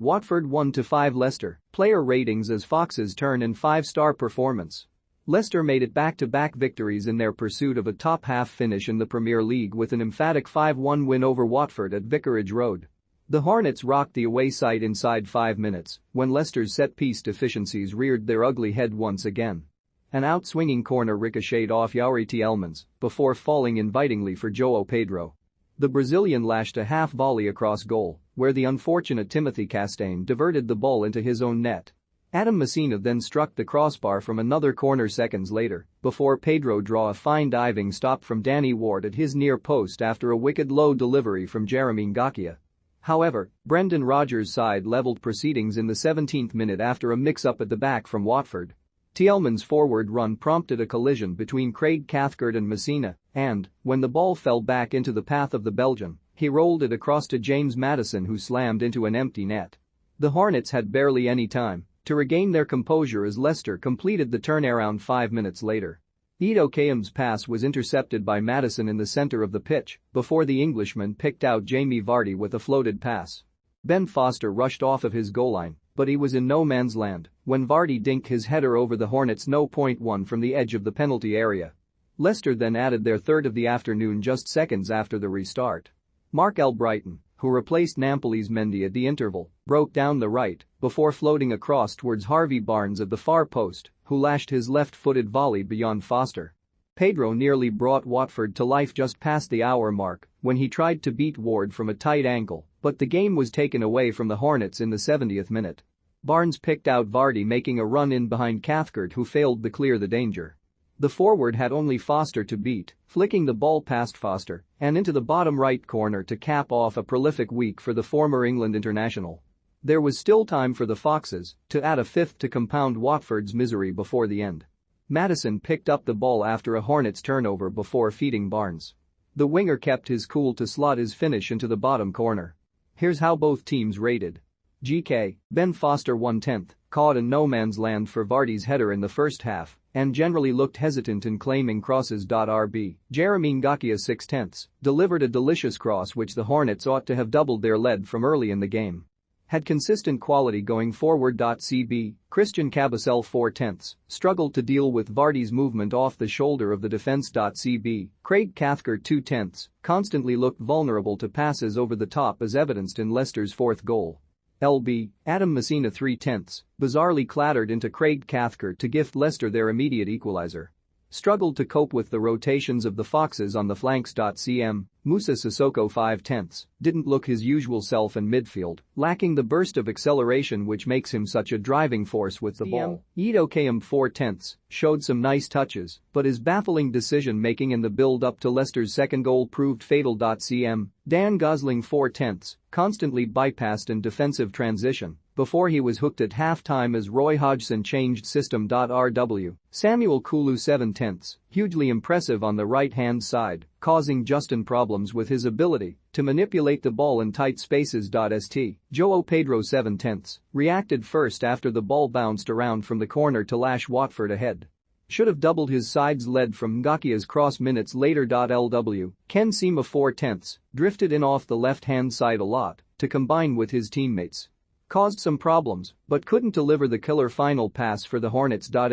Watford 1-5 Leicester, player ratings as Foxes turn in 5-star performance. Leicester made it back-to-back victories in their pursuit of a top-half finish in the Premier League with an emphatic 5-1 win over Watford at Vicarage Road. The Hornets rocked the away side inside 5 minutes when Leicester's set-piece deficiencies reared their ugly head once again. An out-swinging corner ricocheted off Youri Tielemans before falling invitingly for João Pedro. The Brazilian lashed a half-volley across goal, where the unfortunate Timothy Castagne diverted the ball into his own net. Adam Messina then struck the crossbar from another corner seconds later, before Pedro drew a fine diving stop from Danny Ward at his near post after a wicked low delivery from Jeremy Ngakia. However, Brendan Rodgers' side levelled proceedings in the 17th minute after a mix-up at the back from Watford. Tielemans' forward run prompted a collision between Craig Cathcart and Messina, and, when the ball fell back into the path of the Belgian, he rolled it across to James Maddison, who slammed into an empty net. The Hornets had barely any time to regain their composure as Leicester completed the turnaround 5 minutes later. Edo Kayam's pass was intercepted by Maddison in the centre of the pitch before the Englishman picked out Jamie Vardy with a floated pass. Ben Foster rushed off of his goal line, but he was in no man's land when Vardy dinked his header over the Hornets' no-point-one from the edge of the penalty area. Leicester then added their third of the afternoon just seconds after the restart. Mark Albrighton, who replaced Napoli's Mendy at the interval, broke down the right before floating across towards Harvey Barnes at the far post, who lashed his left-footed volley beyond Foster. Pedro nearly brought Watford to life just past the hour mark when he tried to beat Ward from a tight angle, but the game was taken away from the Hornets in the 70th minute. Barnes picked out Vardy, making a run in behind Cathcart, who failed to clear the danger. The forward had only Foster to beat, flicking the ball past Foster and into the bottom right corner to cap off a prolific week for the former England international. There was still time for the Foxes to add a fifth to compound Watford's misery before the end. Maddison picked up the ball after a Hornets turnover before feeding Barnes. The winger kept his cool to slot his finish into the bottom corner. Here's how both teams rated. GK, Ben Foster 1/10, caught in no man's land for Vardy's header in the first half and generally looked hesitant in claiming crosses. RB, Jeremy Ngakia 6/10, delivered a delicious cross which the Hornets ought to have doubled their lead from early in the game. Had consistent quality going forward. CB, Christian Cabasel 4/10, struggled to deal with Vardy's movement off the shoulder of the defense. CB, Craig Cathcart 2/10, constantly looked vulnerable to passes over the top as evidenced in Leicester's fourth goal. LB, Adam Messina 3/10, bizarrely clattered into Craig Cathcart to gift Leicester their immediate equaliser. Struggled to cope with the rotations of the Foxes on the flanks. CM, Moussa Sissoko 5/10, didn't look his usual self in midfield, lacking the burst of acceleration which makes him such a driving force with the ball. Edo Kayam 4/10, showed some nice touches, but his baffling decision-making in the build-up to Leicester's second goal proved fatal. CM, Dan Gosling 4/10, constantly bypassed in defensive transition before he was hooked at half-time as Roy Hodgson changed system. RW, Samuel Kulu 7/10, hugely impressive on the right-hand side, causing Justin problems with his ability to manipulate the ball in tight spaces. St. João Pedro 7/10, reacted first after the ball bounced around from the corner to lash Watford ahead. Should have doubled his side's lead from Ngakia's cross minutes later. LW, Ken Sema 4/10, drifted in off the left-hand side a lot to combine with his teammates. Caused some problems, but couldn't deliver the killer final pass for the Hornets. Sub,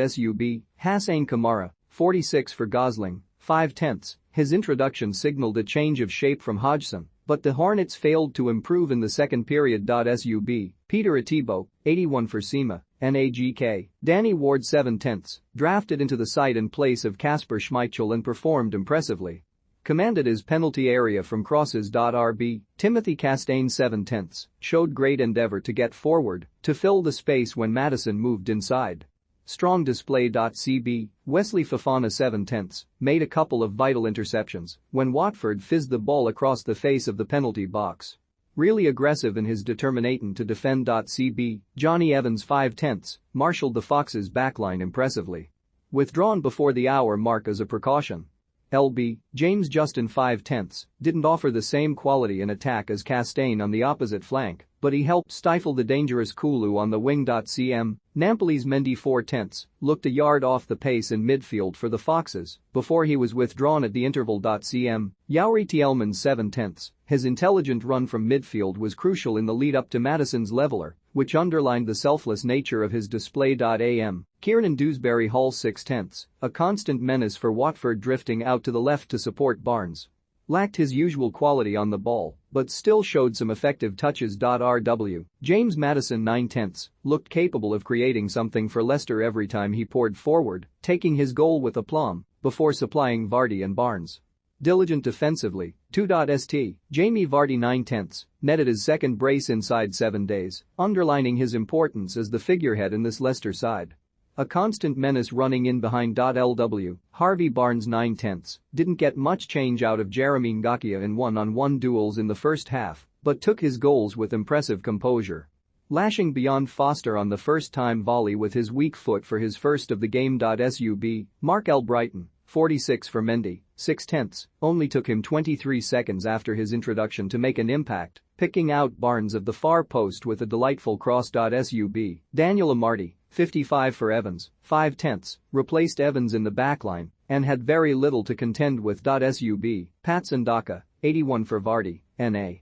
Hassan Kamara, 46 for Gosling, 5/10, his introduction signaled a change of shape from Hodgson, but the Hornets failed to improve in the second period. Sub, Peter Atibo, 81 for Sema, NAGK, Danny Ward 7/10, drafted into the side in place of Kasper Schmeichel and performed impressively. Commanded his penalty area from crosses. RB, Timothy Castagne 7/10, showed great endeavour to get forward to fill the space when Maddison moved inside. Strong display. CB, Wesley Fofana 7/10, made a couple of vital interceptions when Watford fizzed the ball across the face of the penalty box. Really aggressive in his determination to defend. CB, Johnny Evans 5/10, marshalled the Foxes' backline impressively. Withdrawn before the hour mark as a precaution. LB, James Justin 5/10, didn't offer the same quality in attack as Castagne on the opposite flank, but he helped stifle the dangerous Kulu on the wing. CM, Napoli's Mendy 4/10, looked a yard off the pace in midfield for the Foxes before he was withdrawn at the interval. CM, Youri Tielemans 7/10, His intelligent run from midfield was crucial in the lead-up to Maddison's leveller, which underlined the selfless nature of his display. Kieran Dewsbury Hall 6/10, a constant menace for Watford, drifting out to the left to support Barnes. Lacked his usual quality on the ball, but still showed some effective touches. James Maddison 9/10 looked capable of creating something for Leicester every time he poured forward, taking his goal with aplomb before supplying Vardy and Barnes. Diligent defensively, 2.st, Jamie Vardy 9/10 netted his second brace inside 7 days, underlining his importance as the figurehead in this Leicester side. A constant menace running in behind. Lw, Harvey Barnes 9/10 didn't get much change out of Jeremy Ngakia in one-on-one duels in the first half, but took his goals with impressive composure. Lashing beyond Foster on the first-time volley with his weak foot for his first of the game. Sub, Mark Albrighton, 46 for Mendy, 6/10, only took him 23 seconds after his introduction to make an impact, picking out Barnes at the far post with a delightful cross. Sub, Daniel Amartey, 55 for Evans, 5/10, replaced Evans in the backline and had very little to contend with. Sub, Patson Daka, 81 for Vardy, NA.